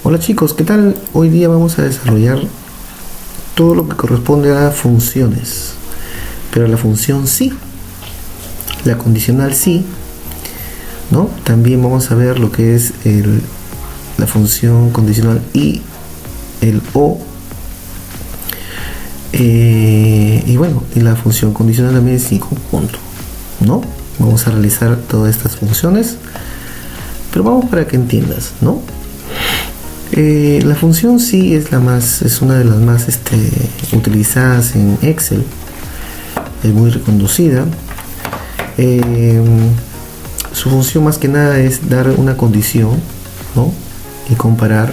Hola chicos, ¿qué tal? Hoy día vamos a desarrollar todo lo que corresponde a funciones, pero la función sí, la condicional sí, ¿no? También vamos a ver lo que es la función condicional y el o, y bueno, y la función condicional también es sin conjunto, ¿no? Vamos a realizar todas estas funciones, pero vamos para que entiendas, ¿no? La función sí es una de las más utilizadas en Excel, es muy reconocida. Su función más que nada es dar una condición, ¿no? Y comparar,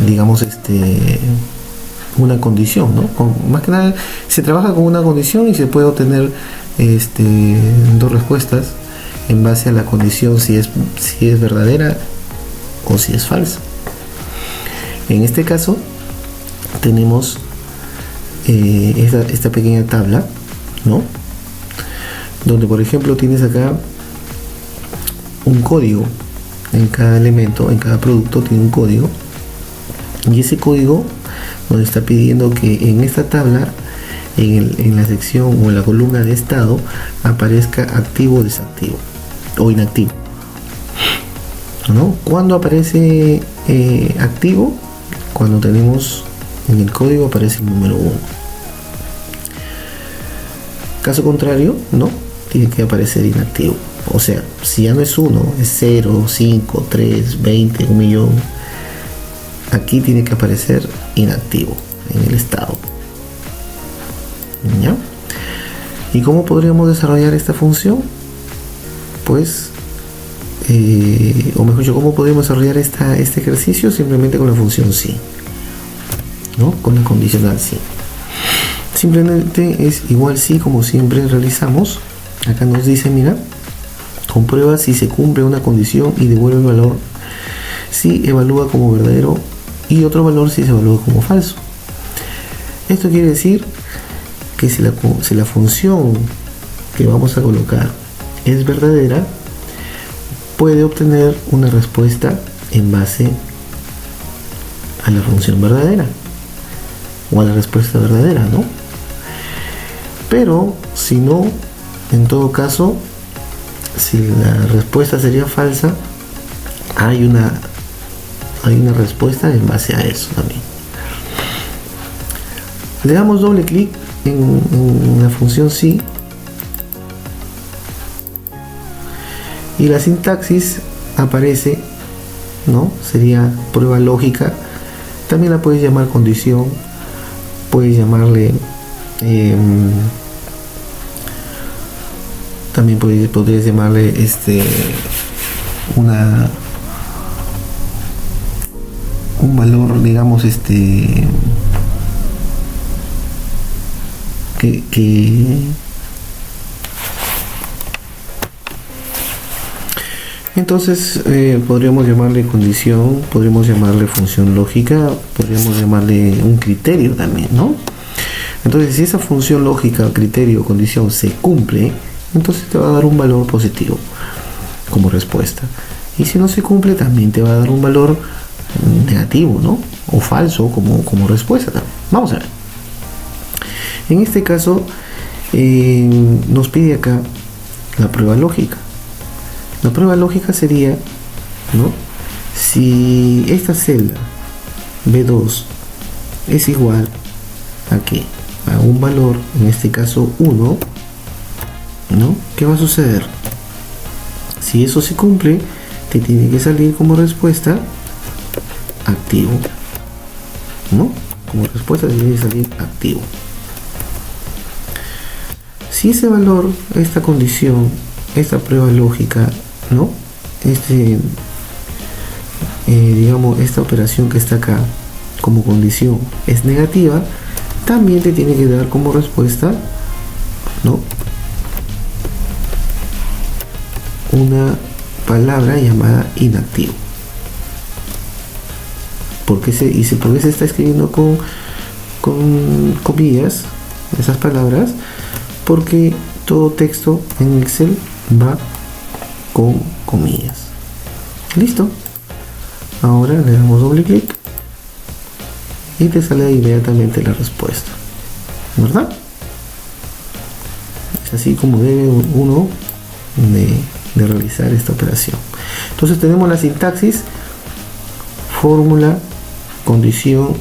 digamos, una condición, ¿no? Más que nada se trabaja con una condición y se puede obtener dos respuestas en base a la condición, si es verdadera o si es falsa. En este caso tenemos esta pequeña tabla, ¿no? Donde por ejemplo tienes acá un código en cada elemento, en cada producto tiene un código, y ese código nos está pidiendo que en esta tabla, en la sección o en la columna de estado, aparezca activo o desactivo o inactivo, ¿no? Cuando aparece activo, cuando tenemos en el código aparece el número 1. Caso contrario, no, tiene que aparecer inactivo. O sea, si ya no es 1, es 0, 5, 3, 20, 1 millón, aquí tiene que aparecer inactivo en el estado, ¿ya? ¿Y cómo podríamos desarrollar esta función? Pues o mejor dicho, ¿cómo podemos desarrollar este ejercicio? Simplemente con la función sí, ¿no? Con la condicional sí. Simplemente es igual sí, como siempre realizamos. Acá nos dice, mira, comprueba si se cumple una condición y devuelve el valor si evalúa como verdadero y otro valor si se evalúa como falso. Esto quiere decir que si la función que vamos a colocar es verdadera, puede obtener una respuesta en base a la función verdadera o a la respuesta verdadera, ¿no? Pero si no, en todo caso, si la respuesta sería falsa, hay una respuesta en base a eso también. Le damos doble clic en la función sí y la sintaxis aparece, ¿no? Sería prueba lógica. También la puedes llamar condición, puedes llamarle también podrías llamarle un valor, digamos, que entonces podríamos llamarle condición, podríamos llamarle función lógica, podríamos llamarle un criterio también, ¿no? Entonces, si esa función lógica, criterio, condición se cumple, entonces te va a dar un valor positivo como respuesta. Y si no se cumple, también te va a dar un valor negativo, ¿no? O falso como respuesta también. Vamos a ver. En este caso, nos pide acá la prueba lógica. La prueba lógica sería, ¿no? Si esta celda B2 es igual a ¿qué? A un valor, en este caso 1, ¿no? ¿Qué va a suceder? Si eso se cumple, te tiene que salir como respuesta activo, ¿no? Como respuesta te tiene que salir activo. Si ese valor, esta condición, esta prueba lógica, ¿no? Digamos, esta operación que está acá como condición es negativa, también te tiene que dar como respuesta, ¿no? Una palabra llamada inactivo. ¿Por qué se está escribiendo con comillas esas palabras? Porque todo texto en Excel va con comillas. Listo. Ahora le damos doble clic y te sale inmediatamente la respuesta, ¿verdad? Es así como debe uno de realizar esta operación. Entonces tenemos la sintaxis, fórmula, condición,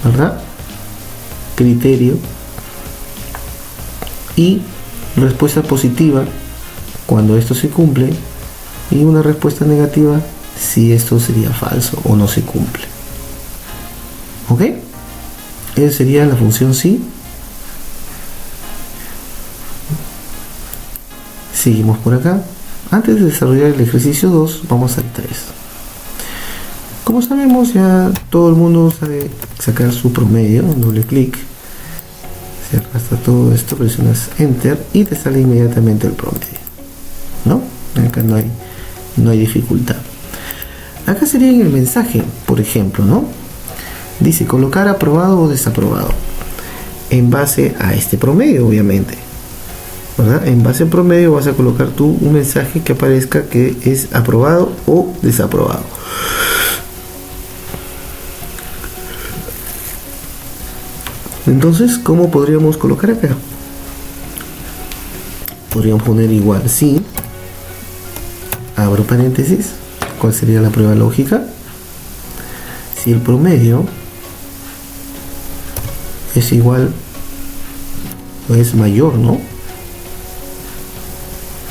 ¿verdad? Criterio y respuesta positiva cuando esto se cumple y una respuesta negativa si esto sería falso o no se cumple. ¿Ok? Esa sería la función sí. Seguimos por acá. Antes de desarrollar el ejercicio 2, vamos al 3. Como sabemos, ya todo el mundo sabe sacar su promedio. Doble clic, se arrastra todo esto, presionas enter y te sale inmediatamente el promedio, ¿no? Acá no hay dificultad. Acá sería en el mensaje, por ejemplo, ¿no? Dice colocar aprobado o desaprobado en base a este promedio, obviamente, ¿verdad? En base al promedio vas a colocar tú un mensaje que aparezca que es aprobado o desaprobado. Entonces, ¿cómo podríamos colocar acá? Podríamos poner igual sí, abro paréntesis, ¿cuál sería la prueba lógica? Si el promedio es igual o es mayor, ¿no?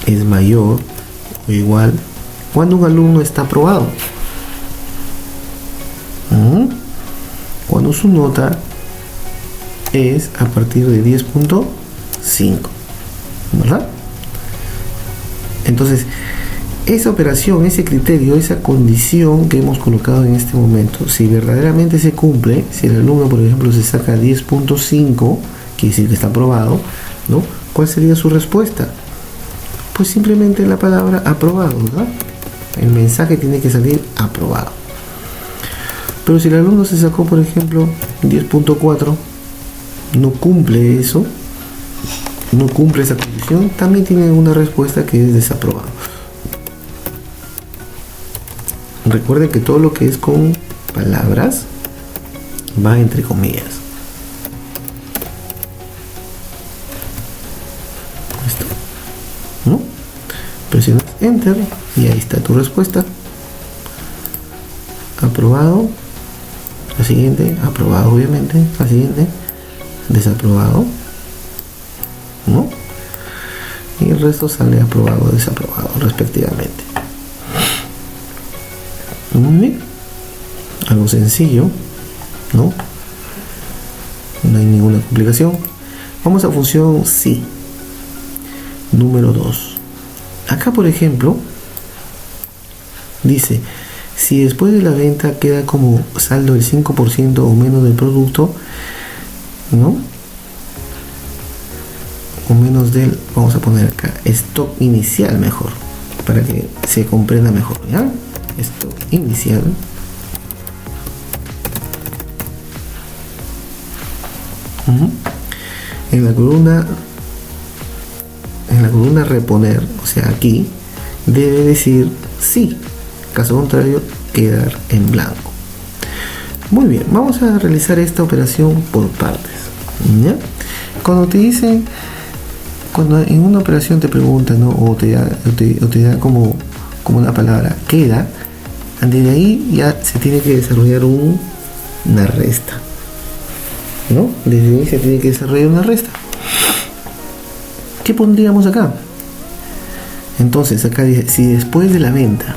Es mayor o igual cuando un alumno está aprobado. Cuando su nota es a partir de 10.5, ¿verdad? Entonces, esa operación, ese criterio, esa condición que hemos colocado en este momento, si verdaderamente se cumple, si el alumno, por ejemplo, se saca 10.5, quiere decir que está aprobado, ¿no? ¿Cuál sería su respuesta? Pues simplemente la palabra aprobado, ¿verdad? El mensaje tiene que salir aprobado. Pero si el alumno se sacó, por ejemplo, 10.4, no cumple eso, no cumple esa condición, también tiene una respuesta que es desaprobado. Recuerden que todo lo que es con palabras va entre comillas. Esto, ¿no? Presionas enter y ahí está tu respuesta. Aprobado. La siguiente, aprobado obviamente. La siguiente, desaprobado, ¿no? Y el resto sale aprobado o desaprobado respectivamente. Muy bien, algo sencillo, ¿no? No hay ninguna complicación. Vamos a función sí, número 2. Acá, por ejemplo, dice si después de la venta queda como saldo el 5% o menos del producto, ¿no? O menos del, vamos a poner acá, stock inicial mejor, para que se comprenda mejor, ¿ya? Stock inicial. En la columna reponer, o sea aquí, debe decir sí, caso contrario, quedar en blanco. Muy bien, vamos a realizar esta operación por partes, ¿ya? Cuando te dicen, cuando en una operación te preguntan, ¿no? o te da como una palabra queda, de ahí ya se tiene que desarrollar una resta, ¿no? Desde ahí se tiene que desarrollar una resta. ¿Qué pondríamos acá? Entonces acá dice, si después de la venta,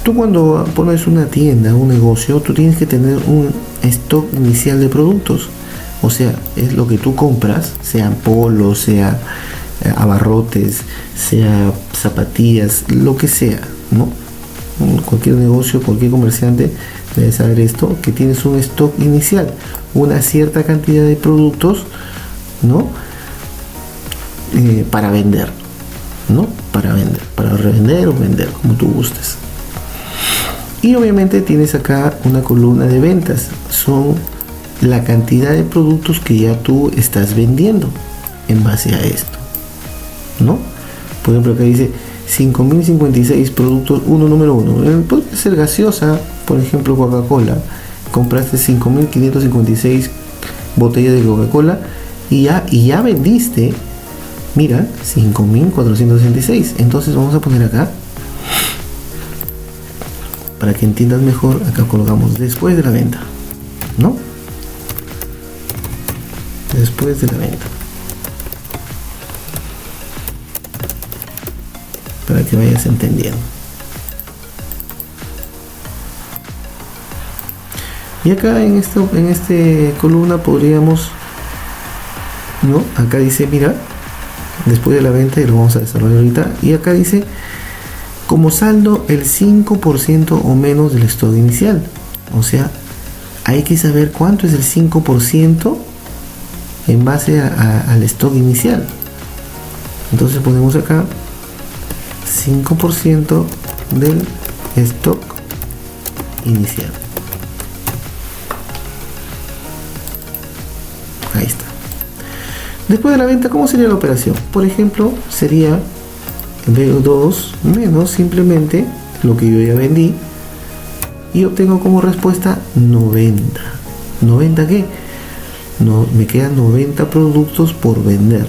tú cuando pones una tienda, un negocio, tú tienes que tener un stock inicial de productos. O sea, es lo que tú compras, sean polos, sea abarrotes, sea zapatillas, lo que sea, ¿no? Cualquier negocio, cualquier comerciante debe saber esto, que tienes un stock inicial, una cierta cantidad de productos, ¿no? Para vender, ¿no? Para vender, para revender o vender, como tú gustes. Y obviamente tienes acá una columna de ventas, son la cantidad de productos que ya tú estás vendiendo en base a esto, ¿no? Por ejemplo, acá dice, 5.056 productos, número uno. Puede ser gaseosa, por ejemplo Coca-Cola. Compraste 5.556 botellas de Coca-Cola y ya vendiste, mira, 5.466. Entonces vamos a poner acá, para que entiendas mejor, acá colocamos después de la venta, ¿no? Después de la venta, para que vayas entendiendo. Y acá en este columna podríamos, ¿no? Acá dice, mira, después de la venta, y lo vamos a desarrollar ahorita, y acá dice como saldo el 5% o menos del stock inicial. O sea, hay que saber cuánto es el 5% en base al stock inicial. Entonces ponemos acá 5% del stock inicial. Ahí está. Después de la venta, ¿cómo sería la operación? Por ejemplo, sería B2 menos simplemente lo que yo ya vendí, y obtengo como respuesta 90. ¿90 qué? No, me quedan 90 productos por vender.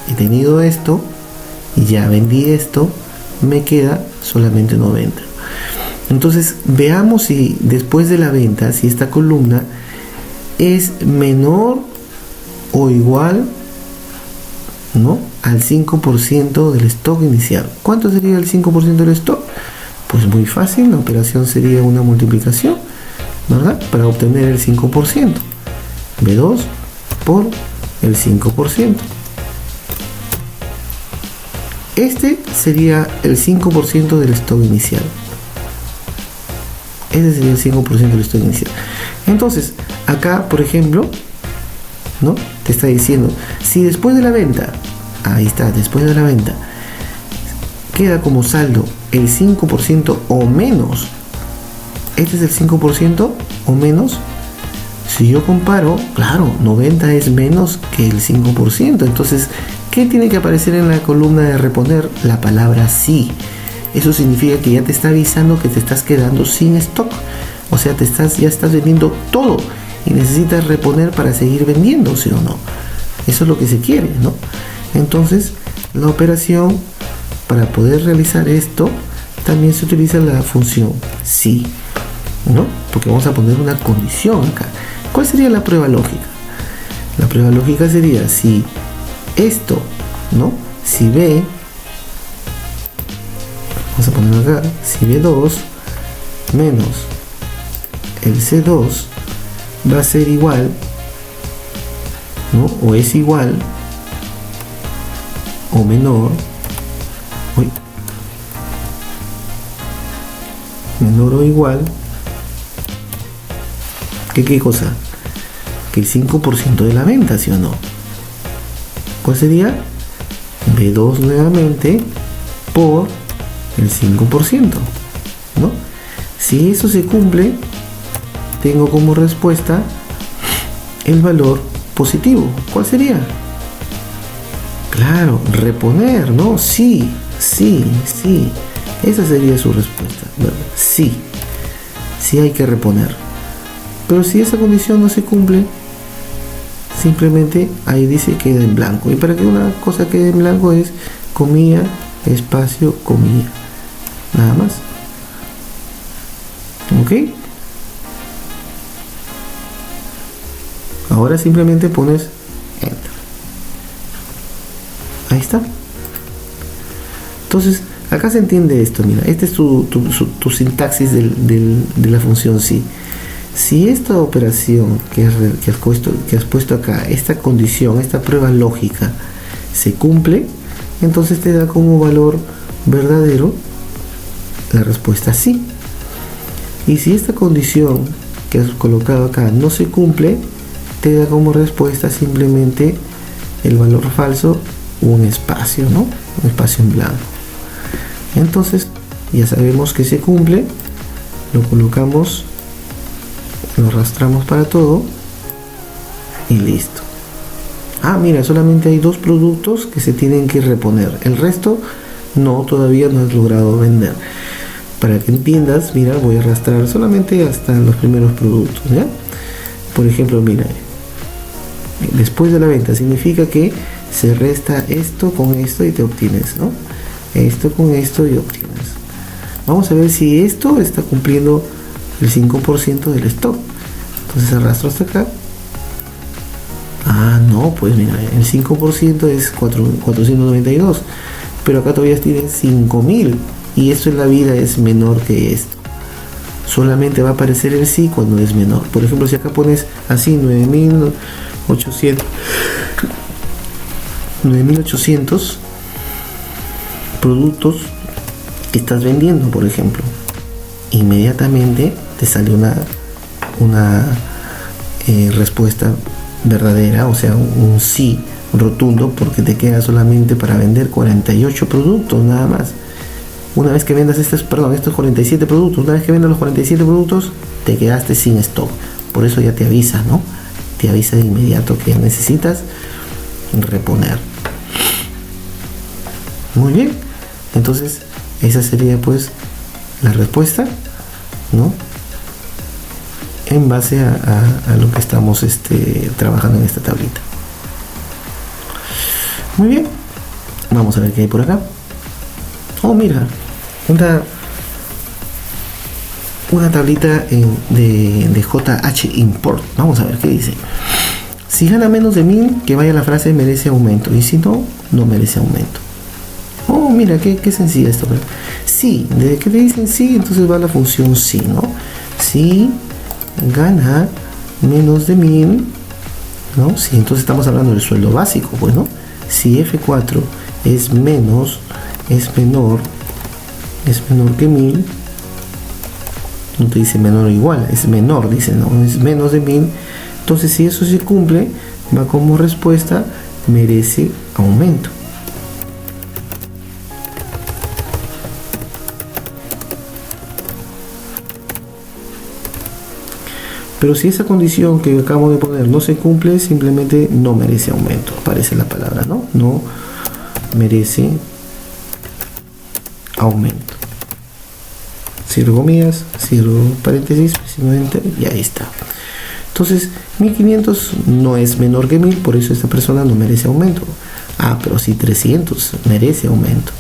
He tenido esto y ya vendí esto, me queda solamente 90. Entonces veamos si después de la venta, si esta columna es menor o igual, ¿no?, al 5% del stock inicial. ¿Cuánto sería el 5% del stock? Pues muy fácil, la operación sería una multiplicación, ¿verdad?, para obtener el 5%. B2 por el 5%. Este sería el 5% del stock inicial. Ese sería el 5% del stock inicial. Entonces, acá, por ejemplo, ¿no?, te está diciendo, si después de la venta, ahí está, después de la venta, queda como saldo el 5% o menos, este es el 5% o menos. Si yo comparo, claro, 90 es menos que el 5%. Entonces, ¿qué tiene que aparecer en la columna de reponer? La palabra sí. Eso significa que ya te está avisando que te estás quedando sin stock. O sea, ya estás vendiendo todo y necesitas reponer para seguir vendiendo, ¿sí o no? Eso es lo que se quiere, ¿no? Entonces, la operación, para poder realizar esto, también se utiliza la función sí, ¿no? Porque vamos a poner una condición acá. ¿Cuál sería la prueba lógica? La prueba lógica sería si esto, ¿no?, si B, vamos a poner acá, si B2 menos el C2 va a ser igual, ¿no?, o es igual o menor, menor o igual, ¿qué cosa? Que el 5% de la venta, ¿sí o no? ¿Cuál sería? B2 nuevamente por el 5%, ¿no? Si eso se cumple, tengo como respuesta el valor positivo. ¿Cuál sería? Claro, reponer, ¿no? Sí. Esa sería su respuesta, ¿verdad? Sí hay que reponer. Pero si esa condición no se cumple, simplemente ahí dice queda en blanco. Y para que una cosa quede en blanco es comilla, espacio, comilla. Nada más. ¿Ok? Ahora simplemente pones enter. Ahí está. Entonces, acá se entiende esto. Mira, este es tu sintaxis de la función sí. Si esta operación que has puesto acá, esta condición, esta prueba lógica, se cumple, entonces te da como valor verdadero la respuesta sí. Y si esta condición que has colocado acá no se cumple, te da como respuesta simplemente el valor falso, un espacio, ¿no? Un espacio en blanco. Entonces ya sabemos que se cumple, lo colocamos, lo arrastramos para todo y listo. Mira, solamente hay 2 productos que se tienen que reponer. El resto No, todavía no has logrado vender. Para que entiendas, mira, voy a arrastrar solamente hasta los primeros productos, ¿ya? Por ejemplo, mira, después de la venta significa que se resta esto con esto y te obtienes, ¿no? Esto con esto y obtienes. Vamos a ver si esto está cumpliendo el 5% del stock. Entonces arrastro hasta acá. Ah, no, pues mira, el 5% es 492, pero acá todavía tienes 5000 y esto en la vida es menor que esto. Solamente va a aparecer el sí cuando es menor. Por ejemplo, si acá pones así 9800 productos que estás vendiendo, por ejemplo, inmediatamente te sale una respuesta verdadera, o sea, un sí rotundo, porque te queda solamente para vender 48 productos nada más. Una vez que vendas estos 47 productos, una vez que vendas los 47 productos, te quedaste sin stock. Por eso ya te avisa, ¿no? Te avisa de inmediato que necesitas reponer. Muy bien. Entonces, esa sería pues la respuesta, ¿no? En base a lo que estamos trabajando en esta tablita. Muy bien. Vamos a ver qué hay por acá. Oh, mira. Una tablita de JH Import. Vamos a ver qué dice. Si gana menos de 1000, que vaya la frase merece aumento. Y si no, no merece aumento. Oh, mira, qué sencilla esto. Sí, desde que te dicen sí, entonces va la función sí, ¿no? Si gana menos de 1000, ¿no? Sí, entonces estamos hablando del sueldo básico, pues, ¿no? Si F4 es menor que 1000, no te dice menor o igual, es menor, dice, no, es menos de 1000. Entonces, si eso se cumple, va como respuesta merece aumento. Pero si esa condición que acabo de poner no se cumple, simplemente no merece aumento. Aparece la palabra, ¿no? No merece aumento. Cierro comillas, cierro paréntesis, presiono enter y ahí está. Entonces, 1500 no es menor que 1000, por eso esta persona no merece aumento. Ah, pero si 300 merece aumento,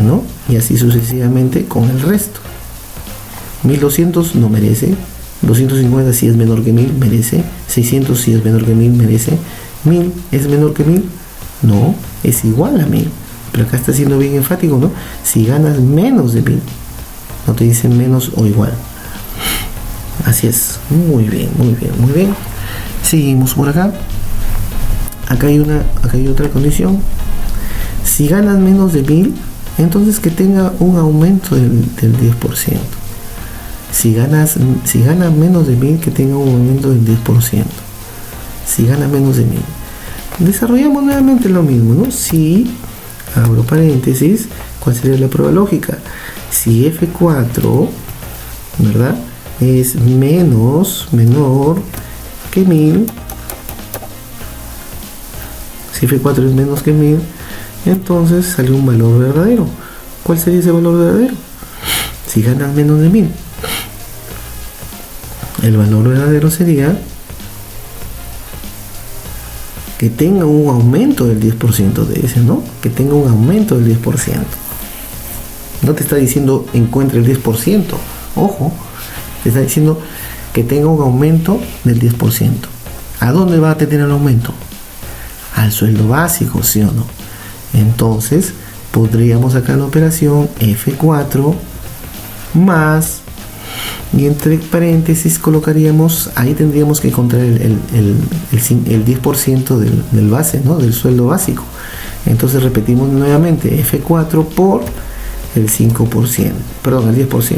¿no? Y así sucesivamente con el resto. 1200 no merece. 250 si es menor que 1000, merece. 600 si es menor que 1000, merece. 1000 es menor que 1000, no, es igual a 1000. Pero acá está siendo bien enfático, ¿no? Si ganas menos de 1000, no te dicen menos o igual. Así es. Muy bien, muy bien, muy bien. Seguimos por acá. Acá hay otra condición. Si ganas menos de 1000, entonces que tenga un aumento del 10%. Si ganas menos de 1000, que tenga un aumento del 10%. Si gana menos de 1000. Desarrollamos nuevamente lo mismo, ¿no? Si, abro paréntesis, ¿cuál sería la prueba lógica? Si F4, ¿verdad?, es menor que 1000. Si F4 es menos que 1000, entonces sale un valor verdadero. ¿Cuál sería ese valor verdadero? Si ganas menos de 1000. El valor verdadero sería que tenga un aumento del 10% de ese, ¿no? Que tenga un aumento del 10%. No te está diciendo encuentre el 10%. Ojo, te está diciendo que tenga un aumento del 10%. ¿A dónde va a tener el aumento? Al sueldo básico, ¿sí o no? Entonces, podríamos sacar la operación F4 más, y entre paréntesis colocaríamos, ahí tendríamos que encontrar el 10% del base, ¿no?, del sueldo básico. Entonces repetimos nuevamente F4 por el 5%, perdón, el 10%.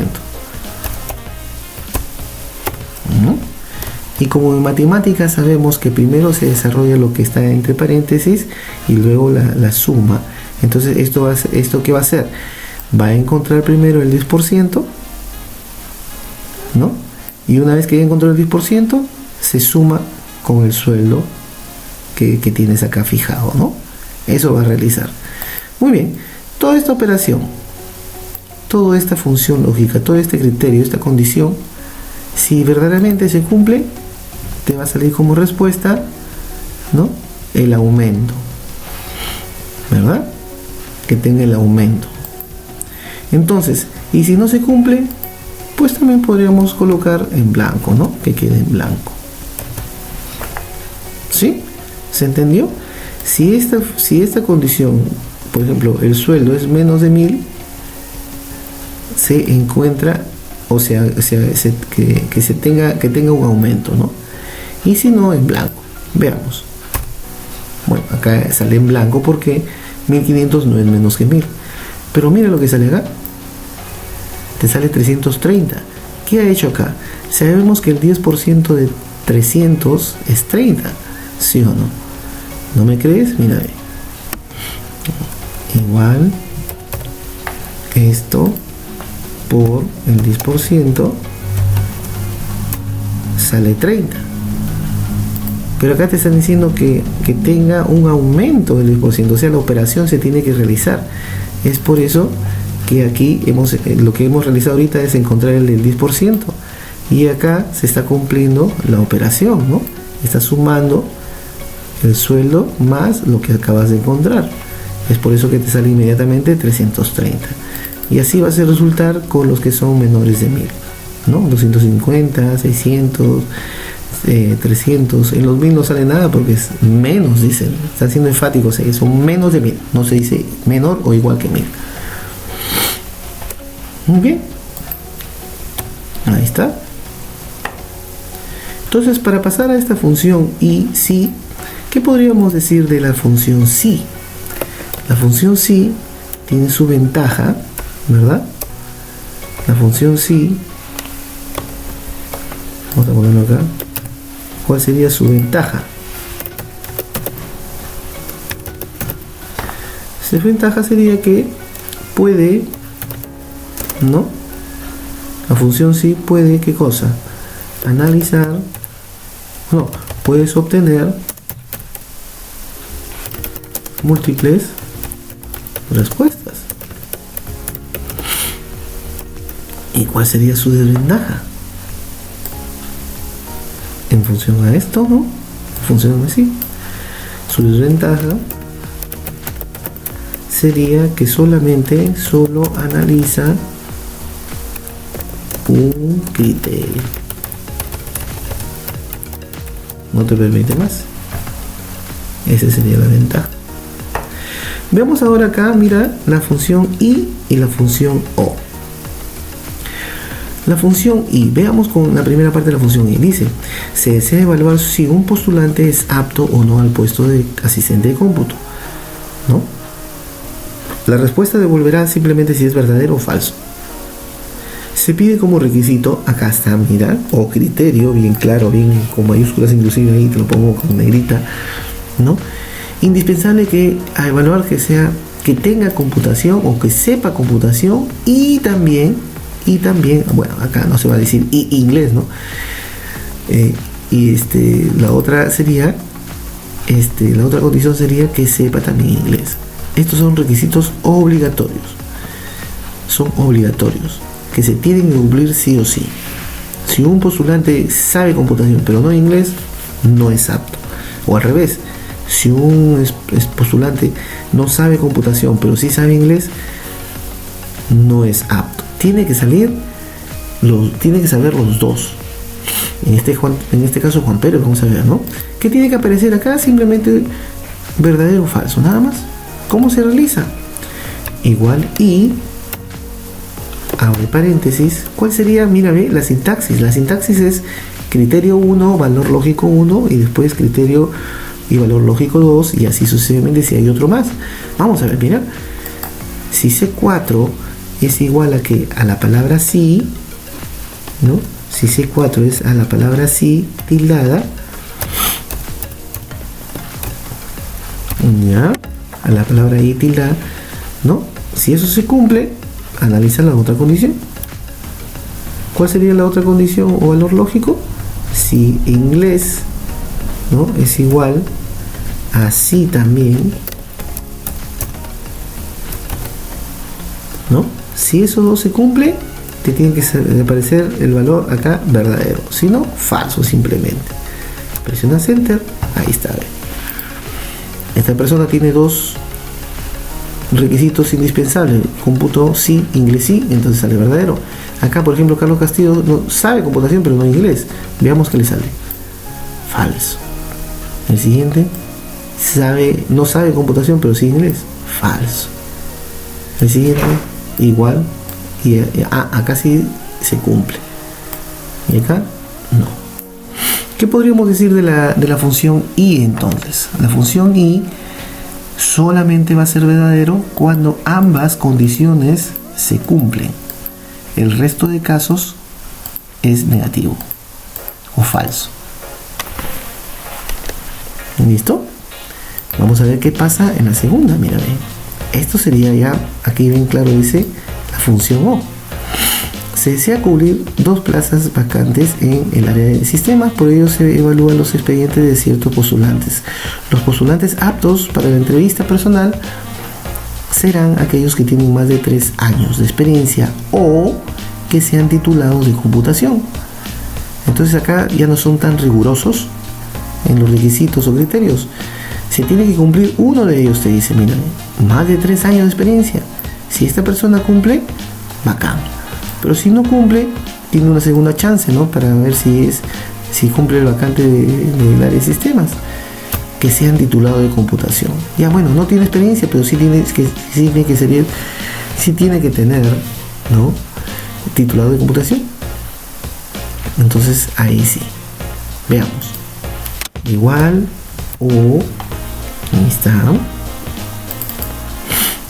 ¿No? Y como en matemáticas sabemos que primero se desarrolla lo que está entre paréntesis y luego la suma. Entonces esto ¿qué va a hacer? Va a encontrar primero el 10%, ¿no? Y una vez que ya encontró el 10%, se suma con el sueldo que tienes acá fijado, ¿no? Eso va a realizar. Muy bien. toda esta operación, toda esta función lógica, todo este criterio, esta condición, si verdaderamente se cumple, te va a salir como respuesta, ¿no?, el aumento, ¿verdad? Que tenga el aumento. Entonces, y si no se cumple, pues también podríamos colocar en blanco, ¿no?, que quede en blanco. ¿Sí? ¿Se entendió? Si esta condición, por ejemplo, el sueldo es menos de 1000, se encuentra, o sea, que tenga un aumento, ¿no? Y si no, en blanco. Veamos. Bueno, acá sale en blanco porque 1500 no es menos que 1000. Pero mira lo que sale acá. Te sale 330. ¿Qué ha hecho acá? Sabemos que el 10% de 300 es 30. ¿Sí o no? ¿No me crees? Mira. Igual esto por el 10% sale 30. Pero acá te están diciendo que tenga un aumento del 10%, o sea, la operación se tiene que realizar. Es por eso que aquí lo que hemos realizado ahorita es encontrar el del 10%, y acá se está cumpliendo la operación, ¿no? Está sumando el sueldo más lo que acabas de encontrar. Es por eso que te sale inmediatamente 330. Y así vas a resultar con los que son menores de 1000, ¿no? 250, 600, 300. En los 1000 no sale nada porque es menos, dicen. Están siendo enfáticos, son menos de 1000. No se dice menor o igual que 1000. Muy bien. Ahí está. Entonces, para pasar a esta función y si, ¿qué podríamos decir de la función si? La función si tiene su ventaja, ¿verdad? La función si, vamos a ponerlo acá. ¿Cuál sería su ventaja? Su ventaja sería que puede, ¿no? La función si puede, ¿qué cosa? Analizar, no, puedes obtener múltiples respuestas. ¿Y cuál sería su desventaja? En función a esto, ¿no? Funciona así. Su desventaja sería que solo analiza un criterio. No te permite más. Esa sería la ventaja. Veamos ahora acá, mira, la función y la función o. La función y, veamos con la primera parte de la función y. Dice, se desea evaluar si un postulante es apto o no al puesto de asistente de cómputo, ¿no? La respuesta devolverá simplemente si es verdadero o falso. Se pide como requisito, acá está, mira, o criterio, bien claro, bien con mayúsculas, inclusive ahí te lo pongo con negrita, ¿no? Indispensable que a evaluar que tenga computación o que sepa computación y también, bueno, acá no se va a decir inglés, ¿no? La otra sería, la otra condición sería que sepa también inglés. Estos son requisitos obligatorios. Son obligatorios, que se tienen que cumplir sí o sí. Si un postulante sabe computación pero no inglés, no es apto. O al revés, si un postulante no sabe computación pero sí sabe inglés, no es apto. Tiene que saber los dos. En este caso Juan Pedro, vamos a ver, ¿no? ¿Qué tiene que aparecer acá? Simplemente verdadero o falso, nada más. ¿Cómo se realiza? Igual y, abre paréntesis, ¿cuál sería? Mira, ve, la sintaxis. La sintaxis es criterio 1, valor lógico 1 y después criterio y valor lógico 2 y así sucesivamente si hay otro más. Vamos a ver, mira. Si C4 es igual a la palabra sí, ¿no? Si C4 es a la palabra sí tildada, ya, a la palabra y tildada, ¿no? Si eso se cumple, analiza la otra condición. ¿Cuál sería la otra condición o valor lógico? Si inglés, ¿no?, es igual a sí también, ¿no? Si eso no se cumple, te tiene que aparecer el valor acá verdadero, si no, falso simplemente. Presionas Enter, ahí está. Esta persona tiene dos requisitos indispensables: cómputo sí, inglés sí, entonces sale verdadero. Acá, por ejemplo, Carlos Castillo no sabe computación pero no inglés, veamos que le sale falso. El siguiente no sabe computación pero sí inglés, falso. El siguiente igual, y acá sí se cumple y acá no. ¿Qué podríamos decir de la función y entonces? La función y solamente va a ser verdadero cuando ambas condiciones se cumplen. El resto de casos es negativo o falso. ¿Listo? Vamos a ver qué pasa en la segunda. Mira, esto sería ya, aquí bien claro dice la función O. Se desea cubrir 2 plazas vacantes en el área de sistemas, por ello se evalúan los expedientes de ciertos postulantes. Los postulantes aptos para la entrevista personal serán aquellos que tienen más de 3 años de experiencia o que sean titulados de computación. Entonces acá ya no son tan rigurosos en los requisitos o criterios. Se tiene que cumplir uno de ellos, te dice, mira, más de 3 años de experiencia. Si esta persona cumple, bacán. Pero si no cumple, tiene una segunda chance, ¿no? Para ver si cumple el vacante del área de sistemas. Que sean titulados de computación. Ya bueno, no tiene experiencia, pero sí tiene que tener, ¿no? Titulado de computación. Entonces ahí sí. Veamos. Igual o ahí está.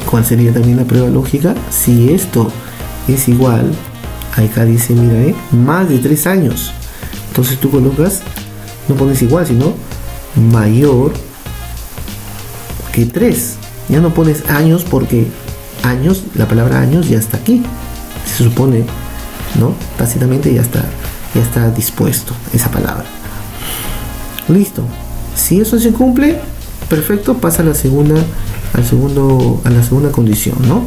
¿Cuál sería también la prueba lógica? Si esto es igual, acá dice, mira, más de 3 años. Entonces tú colocas, no pones igual, sino mayor que 3. Ya no pones años porque años, la palabra años ya está aquí. Se supone, ¿no? Tácitamente ya está dispuesto esa palabra. Listo. Si eso se cumple, perfecto, pasa a la segunda condición, ¿no?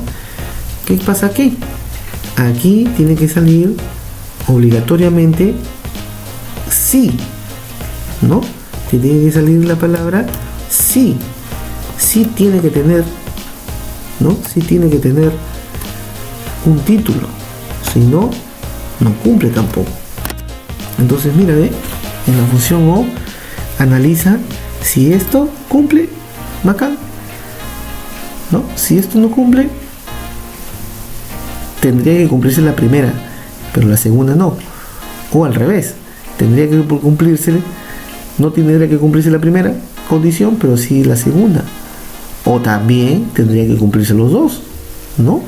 ¿Qué pasa aquí? Aquí tiene que salir obligatoriamente sí, ¿no? Tiene que salir la palabra sí. Sí tiene que tener, ¿no? Sí tiene que tener un título. Si no, no cumple tampoco. Entonces, mira, en la función O analiza si esto cumple, bacán, ¿no? Si esto no cumple, tendría que cumplirse la primera, pero la segunda no. O al revés, tendría que cumplirse, no tendría que cumplirse la primera condición, pero sí la segunda. O también tendría que cumplirse los dos, ¿no?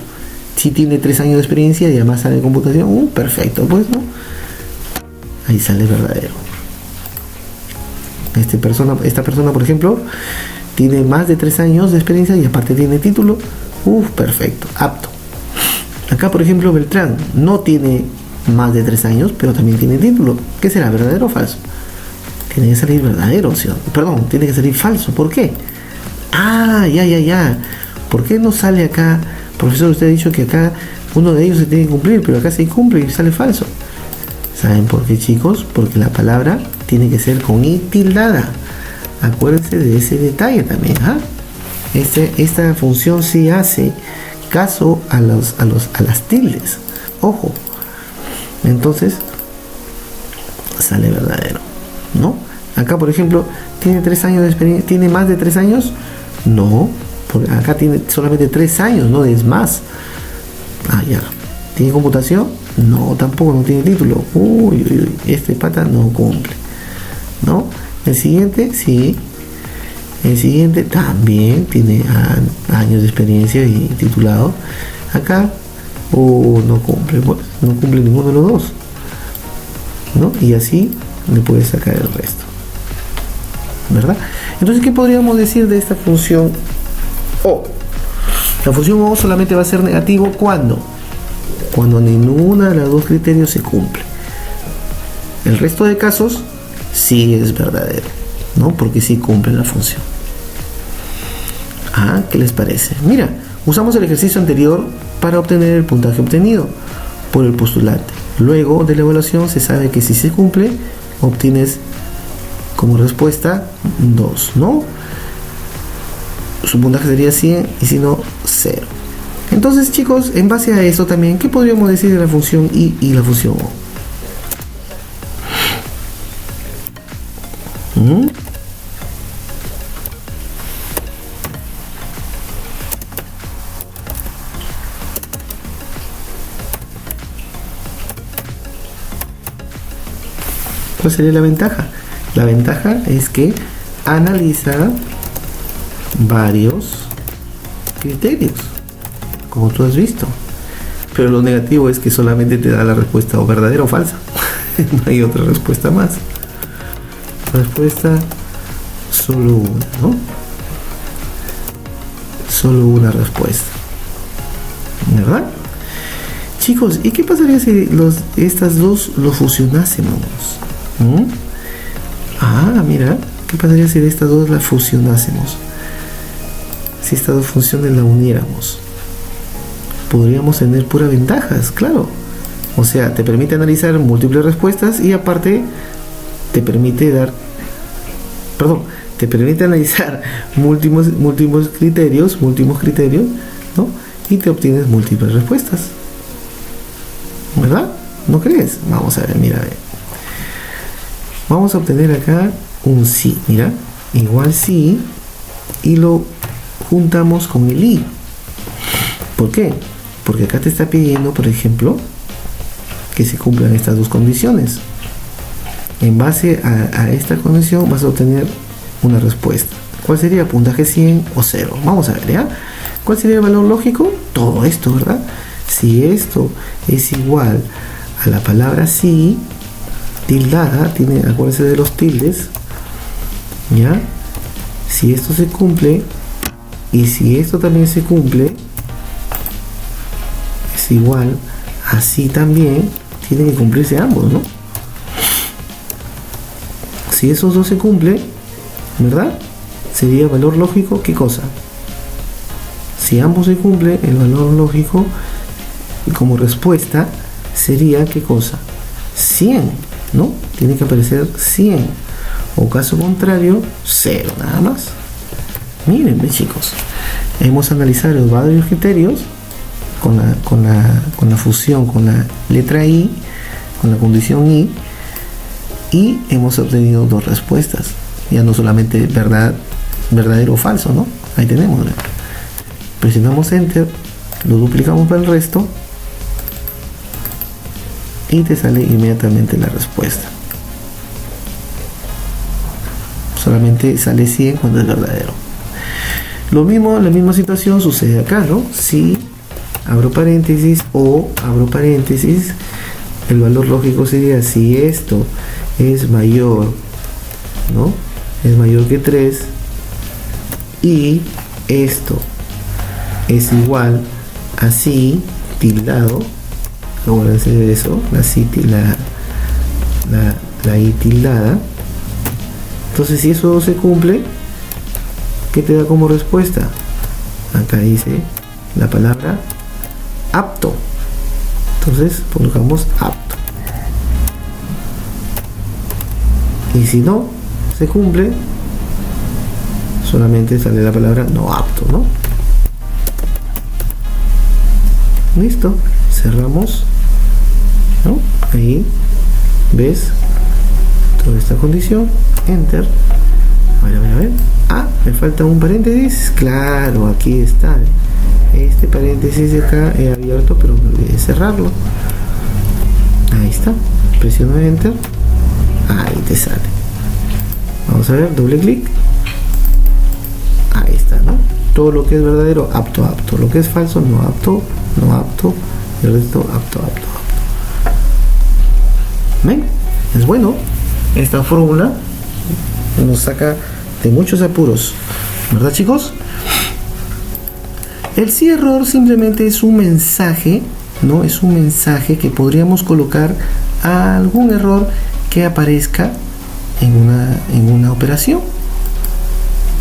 Si tiene 3 años de experiencia y además sabe computación, perfecto, pues, ¿no? Ahí sale verdadero. Esta persona, por ejemplo, tiene más de 3 años de experiencia y aparte tiene título, perfecto, apto. Acá, por ejemplo, Beltrán no tiene más de 3 años, pero también tiene título. ¿Qué será, verdadero o falso? Tiene que salir verdadero, tiene que salir falso. ¿Por qué? Ya. ¿Por qué no sale acá? Profesor, usted ha dicho que acá uno de ellos se tiene que cumplir, pero acá se cumple y sale falso. ¿Saben por qué, chicos? Porque la palabra tiene que ser con i tildada. Acuérdense de ese detalle también. Esta función sí hace caso a las tildes. Ojo. Entonces sale verdadero, ¿no? Acá, por ejemplo, tiene 3 años de experiencia. ¿Tiene más de 3 años? No, porque acá tiene solamente 3 años, no es más. Ya. ¿Tiene computación? No, tampoco, no tiene título. Este pata no cumple, ¿no? El siguiente, sí. El siguiente también tiene años de experiencia y titulado. Acá, no cumple, pues, no cumple ninguno de los dos, ¿no? Y así le puedes sacar el resto, ¿verdad? Entonces, ¿qué podríamos decir de esta función O? La función O solamente va a ser negativo cuando ninguna de los dos criterios se cumple. El resto de casos sí es verdadero, ¿no? Porque sí cumple la función. ¿Qué les parece? Mira, usamos el ejercicio anterior para obtener el puntaje obtenido por el postulante. Luego de la evaluación se sabe que si se cumple, obtienes como respuesta 2, ¿no? Su puntaje sería 100 y si no, 0. Entonces, chicos, en base a esto también, ¿qué podríamos decir de la función I y la función O? ¿Cuál sería la ventaja? La ventaja es que analiza varios criterios, como tú has visto. Pero lo negativo es que solamente te da la respuesta o verdadera o falsa. No hay otra respuesta más. Respuesta solo una, ¿no? Solo una respuesta, ¿verdad? Chicos, ¿y qué pasaría si estas dos lo fusionásemos? Ah, mira, ¿qué pasaría si de estas dos las fusionásemos? Si estas dos funciones las uniéramos, podríamos tener puras ventajas, claro. O sea, te permite analizar múltiples respuestas y aparte te permite analizar múltiples criterios, ¿no? Y te obtienes múltiples respuestas, ¿verdad? ¿No crees? Vamos a ver, mira, a ver. Vamos a obtener acá un sí, mira, igual sí, y lo juntamos con el i. ¿Por qué? Porque acá te está pidiendo, por ejemplo, que se cumplan estas dos condiciones. En base a esta condición vas a obtener una respuesta. ¿Cuál sería? Puntaje 100 o 0. Vamos a ver, ¿ya? ¿Cuál sería el valor lógico? Todo esto, ¿verdad? Si esto es igual a la palabra sí, tildada, acuérdense de los tildes, ¿ya? Si esto se cumple y si esto también se cumple, es igual a sí también, tienen que cumplirse ambos, ¿no? Si esos dos se cumplen, ¿verdad? Sería valor lógico, ¿qué cosa? Si ambos se cumplen, el valor lógico como respuesta sería, ¿qué cosa? 100, ¿no? Tiene que aparecer 100, o caso contrario 0, nada más. Miren, chicos, hemos analizado varios criterios con la fusión, con la letra I, con la condición I, y hemos obtenido dos respuestas, ya no solamente verdadero o falso, ¿no? Ahí tenemos, ¿no? Presionamos enter, lo duplicamos para el resto y te sale inmediatamente la respuesta. Solamente sale 100 cuando es verdadero. Lo mismo, la misma situación sucede acá, ¿no? Si abro paréntesis o abro paréntesis, el valor lógico sería si esto es mayor, ¿no? Es mayor que 3 y esto es igual a sí tildado. Acuérdense de eso, la i tildada. Entonces, si eso se cumple, ¿qué te da como respuesta? Acá dice la palabra apto. Entonces, colocamos apto. Y si no se cumple, solamente sale la palabra no apto, ¿no? Listo, cerramos, ¿no? Ahí ves toda esta condición, enter. A ver, me falta un paréntesis, claro, aquí está este paréntesis de acá, he abierto pero me olvidé de cerrarlo. Ahí está, presiono enter, ahí te sale. Vamos a ver, doble clic, ahí está, ¿no? Todo lo que es verdadero, apto, apto, lo que es falso, no apto, no apto, y el resto apto, apto. ¿Ven? Es bueno. Esta fórmula nos saca de muchos apuros, ¿verdad, chicos? El sí error simplemente es un mensaje, ¿no? Es un mensaje que podríamos colocar a algún error que aparezca en una operación,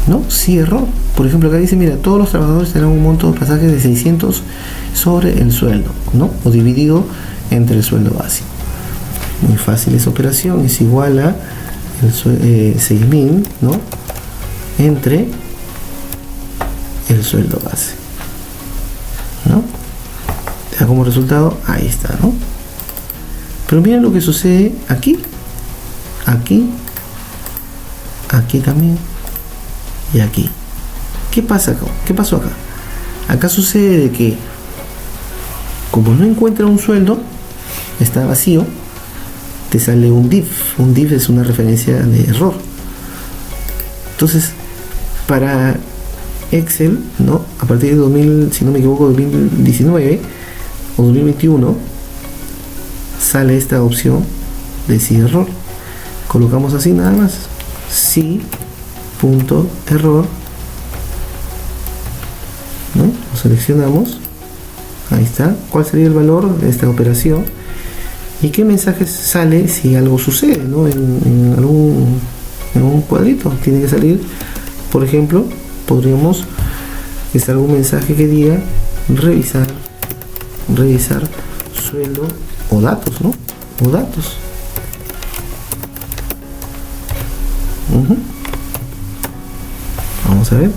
¿no? Sí, error. Por ejemplo, acá dice, mira, todos los trabajadores tendrán un monto de pasaje de 600 sobre el sueldo, ¿no? O dividido entre el sueldo básico. Muy fácil esa operación, es igual a 6.000, ¿no? Entre el sueldo base, ¿no? Te da como resultado, ahí está, ¿no? Pero mira lo que sucede aquí, aquí, aquí también y aquí. ¿Qué pasa acá? ¿Qué pasó acá? Acá sucede de que como no encuentra un sueldo, está vacío, te sale un div. Un div es una referencia de error. Entonces, para Excel, ¿no? A partir de 2000, si no me equivoco, 2019 o 2021, sale esta opción de sí error. Colocamos así nada más, sí punto error, ¿no? Lo seleccionamos, ahí está. ¿Cuál sería el valor de esta operación? ¿Y qué mensaje sale si algo sucede, ¿no? en un cuadrito tiene que salir, por ejemplo, podríamos estar algún mensaje que diga revisar sueldo o datos, ¿no? O datos. Vamos a ver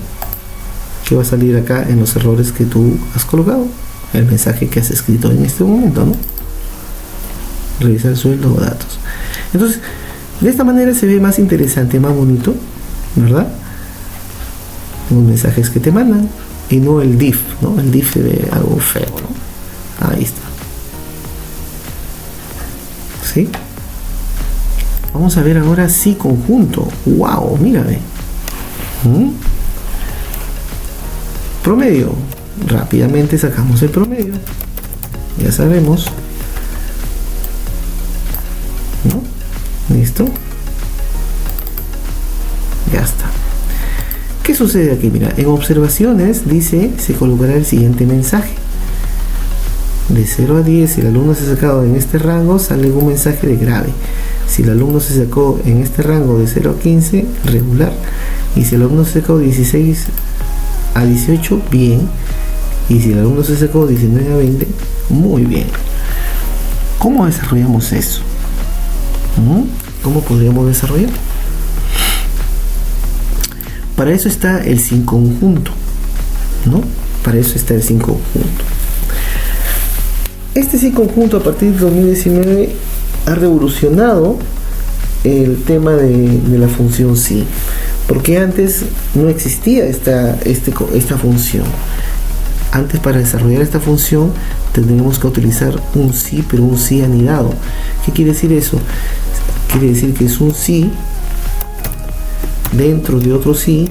qué va a salir acá en los errores que tú has colocado, el mensaje que has escrito en este momento, ¿no? Revisar sueldo o datos. Entonces, de esta manera se ve más interesante, más bonito, ¿verdad? Los mensajes que te mandan y no el div, ¿no? El div se ve algo feo, ¿no? Ahí está. ¿Sí? Vamos a ver ahora sí conjunto. ¡Wow! Mírame. Promedio. Rápidamente sacamos el promedio. Ya sabemos. ¿No? ¿Listo? Ya está. ¿Qué sucede aquí? Mira, en observaciones dice, se colocará el siguiente mensaje. De 0 a 10, si el alumno se ha sacado en este rango, sale un mensaje de grave. Si el alumno se sacó en este rango de 0 a 15, regular. Y si el alumno se sacó 16 a 18, bien. Y si el alumno se sacó 19 a 20, muy bien. ¿Cómo desarrollamos eso? ¿Cómo podríamos desarrollar? Para eso está el sin conjunto, ¿no? Para eso está el sin conjunto. Este sin conjunto a partir de 2019 ha revolucionado el tema de la función sí, porque antes no existía esta función. Antes, para desarrollar esta función tendríamos que utilizar un sí, pero un sí anidado. ¿Qué quiere decir eso? Quiere decir que es un sí dentro de otro sí,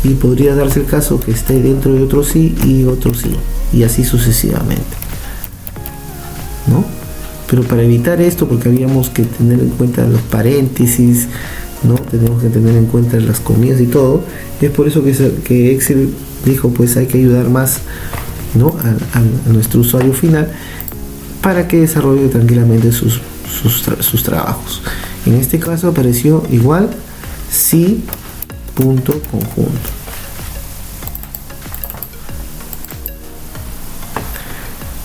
y podría darse el caso que esté dentro de otro sí y otro sí, y así sucesivamente, ¿no? Pero para evitar esto, porque habíamos que tener en cuenta los paréntesis, ¿no? Tenemos que tener en cuenta las comillas y todo. Es por eso que Excel dijo, pues hay que ayudar más, ¿no? a nuestro usuario final, para que desarrolle tranquilamente sus trabajos. En este caso apareció igual sí punto conjunto.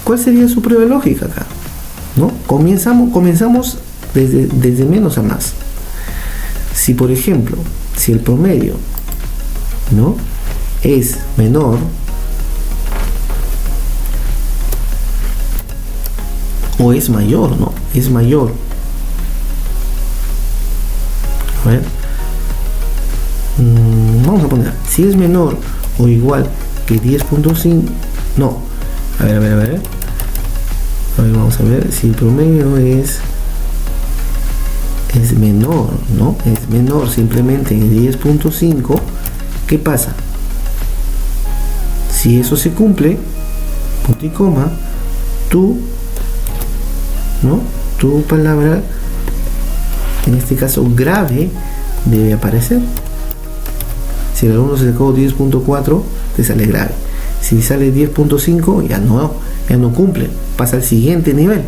¿Cuál sería su prueba lógica acá? ¿No? Comenzamos desde menos a más. Si, por ejemplo, si el promedio, ¿no?, es menor o es mayor, ¿no? Es mayor. A ver. Vamos a poner, si es menor o igual que 10.5, no. A ver, vamos a ver si el promedio es menor, ¿no? Es menor simplemente en 10.5. ¿Qué pasa? Si eso se cumple, punto y coma, tu palabra, en este caso grave, debe aparecer. Si el alumno se sacó 10.4, te sale grave. Si sale 10.5, ya no cumple, pasa al siguiente nivel,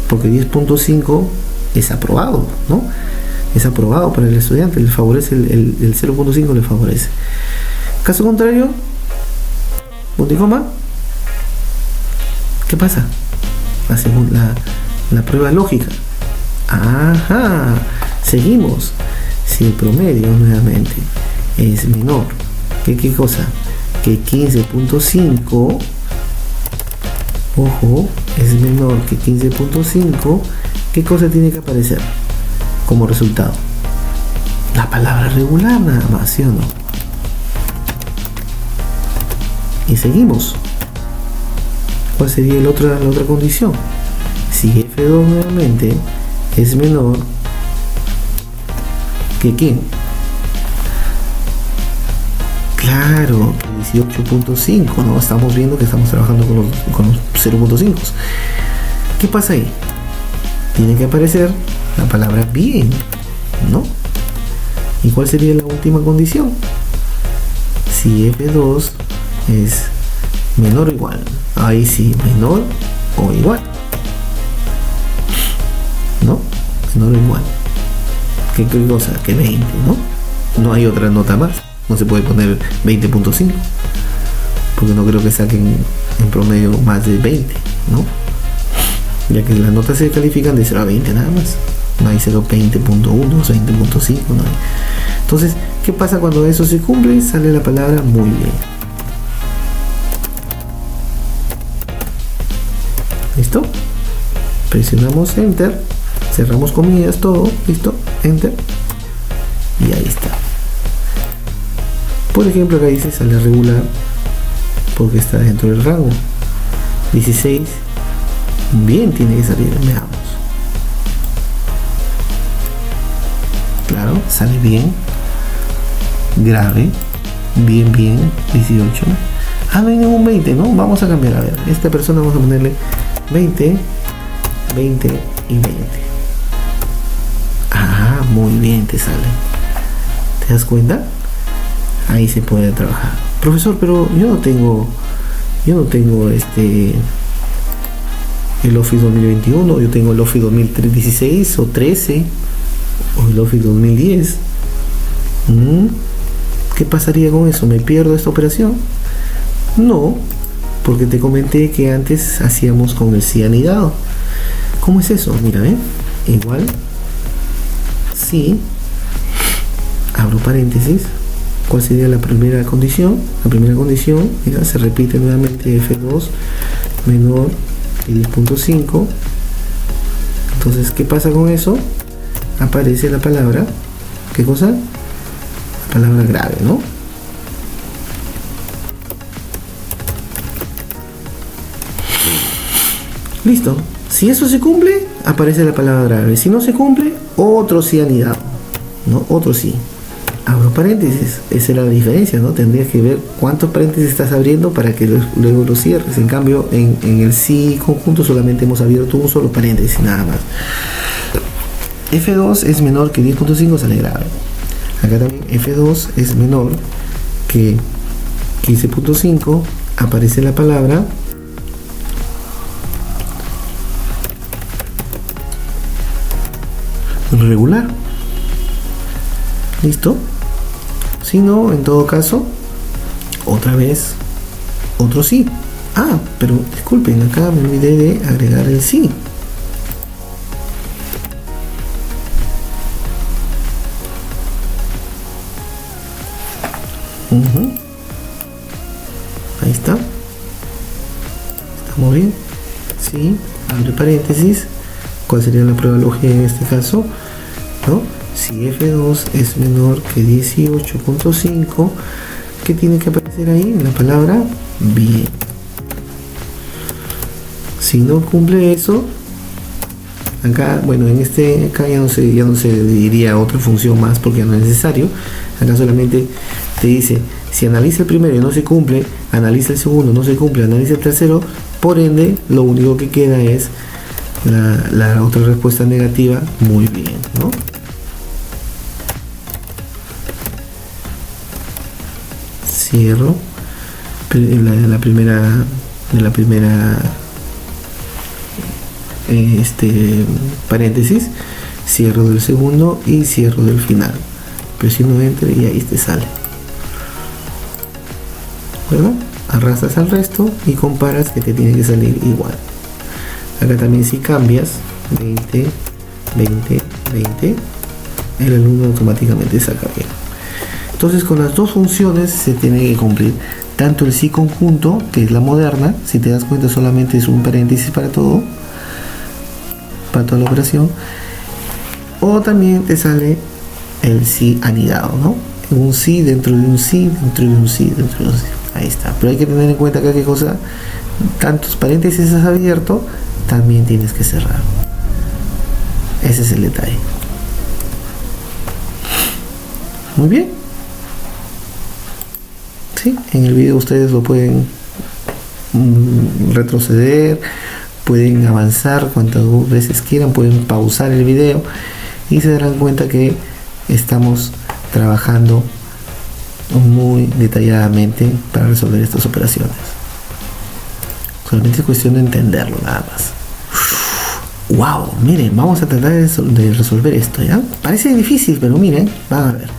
porque 10.5 es aprobado, ¿no? es aprobado para el estudiante, le favorece el 0.5 le favorece. Caso contrario, punto y coma, ¿qué pasa? Hacemos la prueba lógica. Ajá, seguimos. Si el promedio nuevamente es menor que ¿qué cosa? Que 15.5, ojo, es menor que 15.5, ¿qué cosa tiene que aparecer como resultado? La palabra regular nada más, ¿sí o no? Y seguimos. ¿Cuál sería la otra condición? Si F2 nuevamente es menor que ¿quién? Claro, 18.5, ¿no? Estamos viendo que estamos trabajando con los 0.5. ¿Qué pasa ahí? Tiene que aparecer la palabra bien, ¿no? ¿Y cuál sería la última condición? Si F2 es menor o igual, ahí sí, menor o igual, ¿no? Menor o igual. ¿Qué cosa? Que 20, ¿no? No hay otra nota más. No se puede poner 20.5 porque no creo que saquen en promedio más de 20, ¿no? Ya que las notas se califican de 0 a 20 nada más. No hay 0.20.1, 20.5, no hay. Entonces, ¿qué pasa cuando eso se cumple? Sale la palabra muy bien. ¿Listo? Presionamos Enter, cerramos comillas, todo, listo, Enter, y ahí está. Por ejemplo, acá dice sale regular porque está dentro del rango. 16, bien tiene que salir, veamos. Claro, sale bien. Grave, bien, 18. Ah, no hay ningún 20, ¿no? Vamos a cambiar, a ver, esta persona vamos a ponerle 20, 20 y 20. Ah, muy bien te sale. ¿Te das cuenta? Ahí se puede trabajar. Profesor, pero yo no tengo el Office 2021, yo tengo el Office 2016 o 13 o el Office 2010. ¿Qué pasaría con eso? ¿Me pierdo esta operación? No, porque te comenté que antes hacíamos con el sí anidado. ¿Cómo es eso? Mira, igual sí, abro paréntesis. ¿Cuál sería la primera condición? La primera condición, mira, se repite nuevamente F2 menor que 10.5. Entonces, ¿qué pasa con eso? Aparece la palabra, ¿qué cosa? La palabra grave, ¿no? Listo. Si eso se cumple, aparece la palabra grave. Si no se cumple, otro sí anidado, ¿no? Otro sí. Abro paréntesis, esa es la diferencia, ¿no? Tendrías que ver cuántos paréntesis estás abriendo para que luego lo cierres. En cambio, en el sí conjunto solamente hemos abierto un solo paréntesis, nada más. F2 es menor que 10.5, sale grave. Acá también F2 es menor que 15.5, aparece la palabra regular. ¿Listo? Si no, en todo caso, otra vez, otro sí. Ah, pero disculpen, acá me olvidé de agregar el sí. Ahí está. Estamos bien. Sí, abre paréntesis. ¿Cuál sería la prueba lógica en este caso? ¿No? Si F2 es menor que 18.5, ¿qué tiene que aparecer ahí? La palabra bien. Si no cumple eso, acá, bueno, en acá ya no se diría otra función más porque no es necesario. Acá solamente te dice, si analiza el primero y no se cumple, analiza el segundo, no se cumple, analiza el tercero, por ende, lo único que queda es la otra respuesta negativa, muy bien, ¿no? Cierro la primera paréntesis cierro del segundo y cierro del final. Presiono Enter y ahí te sale, ¿verdad? Arrastras al resto y comparas que te tiene que salir igual. Acá también si cambias 20, 20, 20, el alumno automáticamente saca bien. Entonces con las dos funciones se tiene que cumplir tanto el sí conjunto, que es la moderna, si te das cuenta solamente es un paréntesis para todo, para toda la operación, o también te sale el sí anidado, ¿no? Un sí dentro de un sí, dentro de un sí, dentro de un sí. Ahí está. Pero hay que tener en cuenta acá qué cosa, tantos paréntesis has abierto, también tienes que cerrar. Ese es el detalle. Muy bien. Sí, en el video ustedes lo pueden retroceder, pueden avanzar cuantas veces quieran, pueden pausar el video y se darán cuenta que estamos trabajando muy detalladamente para resolver estas operaciones. Solamente es cuestión de entenderlo nada más. Wow, miren, vamos a tratar de resolver esto, ¿ya? Parece difícil, pero miren, van a ver.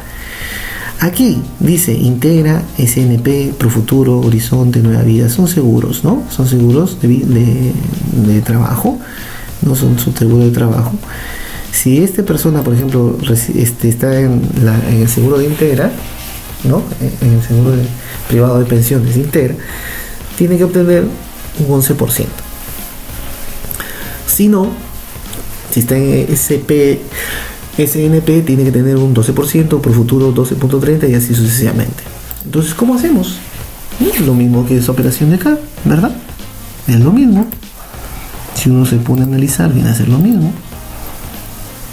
Aquí dice integra, SNP, Profuturo, Horizonte, Nueva Vida. Son seguros, ¿no? Son seguros de trabajo, no son su seguro de trabajo. Si esta persona, por ejemplo, está en el seguro de Integra, ¿no? En el seguro privado de pensiones Integra, tiene que obtener un 11%. Si no, si está en SNP, tiene que tener un 12%, Profuturo 12.30 y así sucesivamente. Entonces, ¿cómo hacemos? Lo mismo que esa operación de acá, ¿verdad? Es lo mismo. Si uno se pone a analizar, viene a ser lo mismo.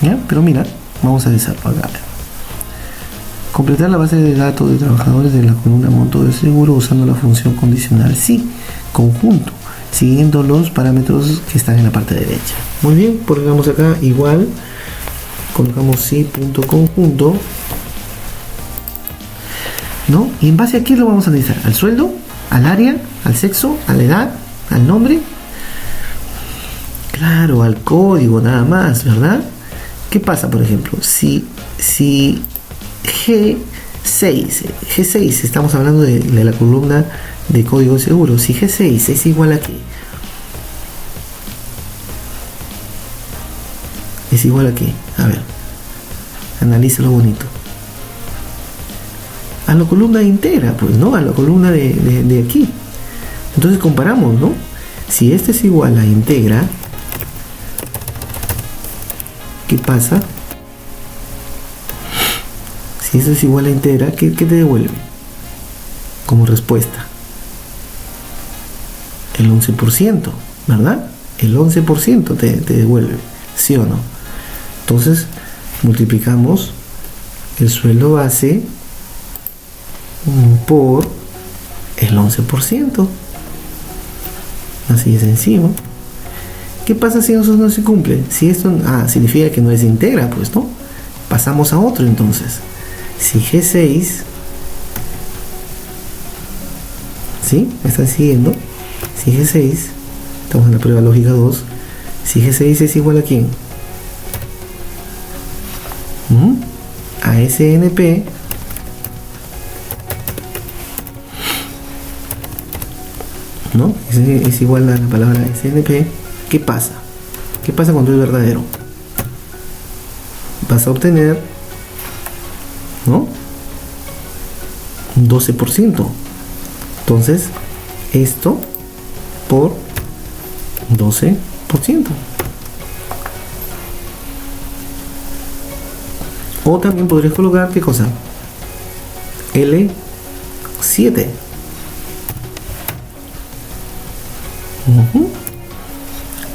¿Ya? Pero mira, vamos a desarrollar acá. Completar la base de datos de trabajadores de la columna monto de seguro usando la función condicional sí, conjunto, siguiendo los parámetros que están en la parte derecha. Muy bien, pongamos acá igual, colocamos sí punto conjunto, ¿no? Y en base a qué lo vamos a analizar, al sueldo, al área, al sexo, a la edad, al nombre, claro, al código nada más, ¿verdad? ¿Qué pasa, por ejemplo? Si G6, estamos hablando de la columna de código de seguro, si G6 es igual a qué? ¿Es igual a qué? A ver, analízalo bonito. A la columna íntegra, pues, ¿no? A la columna de aquí. Entonces comparamos, ¿no? Si este es igual a íntegra, ¿qué pasa? Si eso es igual a íntegra, ¿qué te devuelve como respuesta? El 11%, ¿verdad? El 11% te devuelve, ¿sí o no? Entonces multiplicamos el sueldo base por el 11%. Así de sencillo. ¿Qué pasa si eso no se cumple? Si esto significa que no es íntegra, pues, ¿no? Pasamos a otro entonces. Si G6, ¿sí? ¿Me están siguiendo? Si G6, estamos en la prueba lógica 2, si G6 es igual a ¿quién? A SNP, ¿no? Es igual a la palabra SNP. ¿Qué pasa? ¿Qué pasa cuando es verdadero? Vas a obtener, ¿no? Un 12%. Entonces, esto por 12%. O también podrías colocar, ¿qué cosa? L7.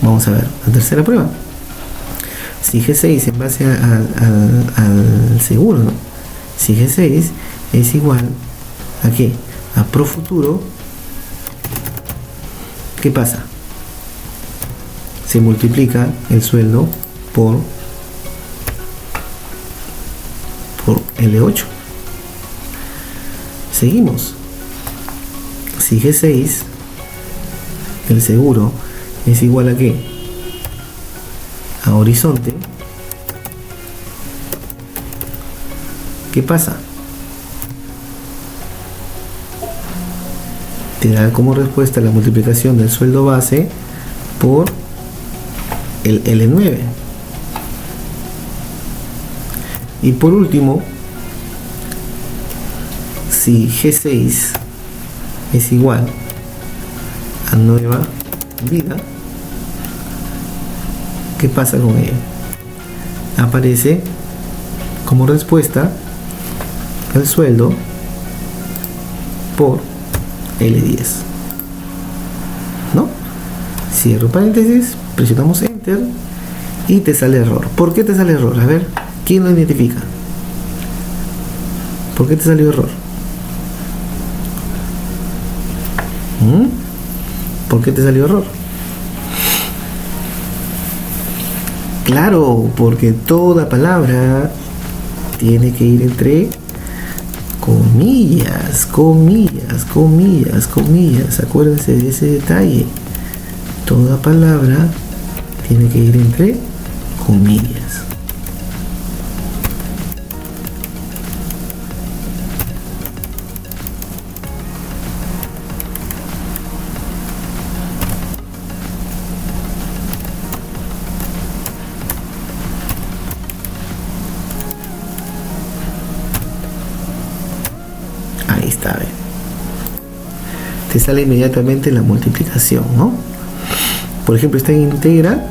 Vamos a ver la tercera prueba. Si G6 en base al seguro, ¿no? Si G6 es igual a ¿qué? A Profuturo, ¿qué pasa? Se multiplica el sueldo por L8. Seguimos. Si G6, el seguro, es igual a ¿qué? A Horizonte, ¿Qué pasa? Te da como respuesta la multiplicación del sueldo base por el L9. Y por último, si G6 es igual a nueva vida, ¿qué pasa con ella? Aparece como respuesta el sueldo por L10, ¿no? Cierro paréntesis, presionamos Enter y te sale error. ¿Por qué te sale error? A ver, ¿quién lo identifica? ¿Por qué te salió error? ¿Por qué te salió error? Claro, porque toda palabra tiene que ir entre comillas, comillas, comillas, comillas. Acuérdense de ese detalle. Toda palabra tiene que ir entre comillas. Ahí está, ¿ve? Te sale inmediatamente la multiplicación, ¿no? Por ejemplo, está en integra,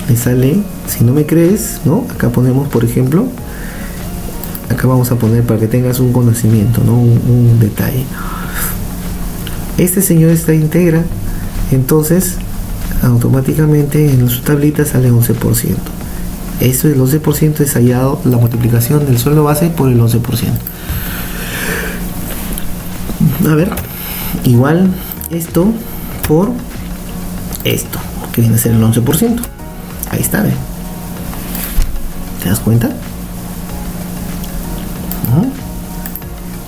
le sale, si no me crees, ¿no? Acá ponemos, por ejemplo, acá vamos a poner para que tengas un conocimiento, ¿no? Un detalle. Este señor está integra, entonces automáticamente en su tablita sale 11%. Eso del 11% es hallado la multiplicación del sueldo base por el 11%. A ver, igual esto por esto, que viene a ser el 11%. Ahí está, ¿ve? ¿Te das cuenta?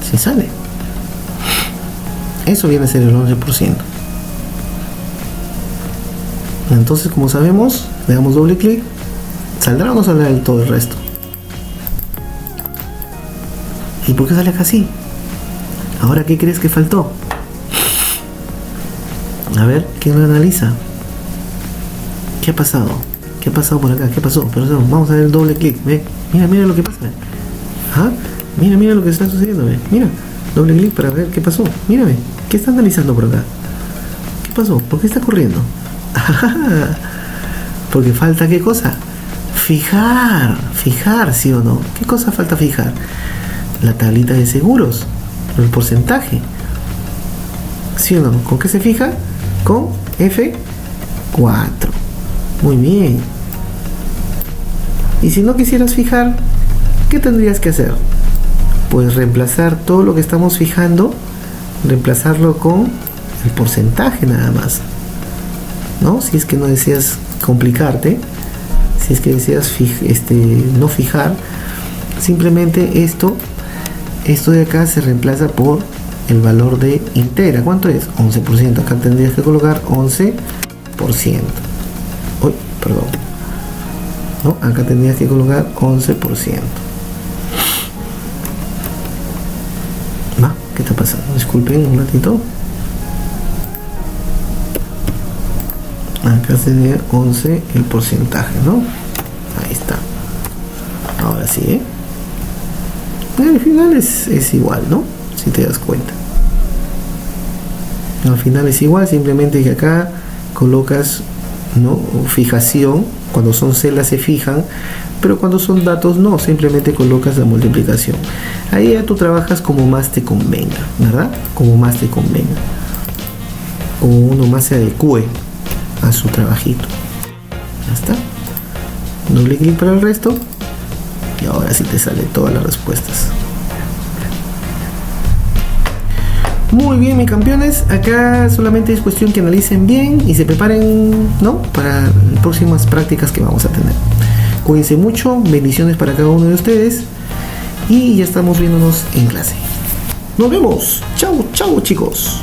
Sí sale. Eso viene a ser el 11%. Entonces, como sabemos, le damos doble clic. ¿Saldrá o no saldrá del todo el resto? ¿Y por qué sale acá así? Ahora, ¿qué crees que faltó? A ver, ¿quién lo analiza? ¿Qué ha pasado? ¿Qué ha pasado por acá? ¿Qué pasó? Pero vamos a ver el doble clic. Ve, mira lo que pasa. ¿Ah? Mira lo que está sucediendo. Ve, mira, doble clic para ver qué pasó. Mírame, ¿qué está analizando por acá? ¿Qué pasó? ¿Por qué está corriendo? Porque falta ¿qué cosa? Fijar, ¿sí o no? ¿Qué cosa falta fijar? La tablita de seguros, el porcentaje. ¿Sí o no? ¿Con qué se fija? Con F4. Muy bien. Y si no quisieras fijar, ¿qué tendrías que hacer? Pues reemplazar todo lo que estamos fijando, reemplazarlo con el porcentaje nada más, ¿no? Si es que no deseas complicarte, si es que deseas no fijar, simplemente esto de acá se reemplaza por el valor de integra. ¿Cuánto es? 11%. Acá tendrías que colocar 11%. Uy, perdón. No, acá tendrías que colocar 11%. ¿Va? ¿Qué está pasando? Disculpen un ratito. Acá sería 11 el porcentaje, ¿no? Ahí está. Ahora sí, ¿eh? Al final es igual, ¿no? Si te das cuenta. Al final es igual, simplemente que acá colocas, ¿no? Fijación. Cuando son celdas se fijan, pero cuando son datos no, simplemente colocas la multiplicación. Ahí ya tú trabajas como más te convenga, ¿verdad? Como más te convenga. Como uno más se adecue a su trabajito. Ya está. Doble clic para el resto. Y ahora sí te salen todas las respuestas. Muy bien, mis campeones. Acá solamente es cuestión que analicen bien y se preparen, ¿no? Para las próximas prácticas que vamos a tener. Cuídense mucho. Bendiciones para cada uno de ustedes. Y ya estamos viéndonos en clase. Nos vemos. Chau, chau, chicos.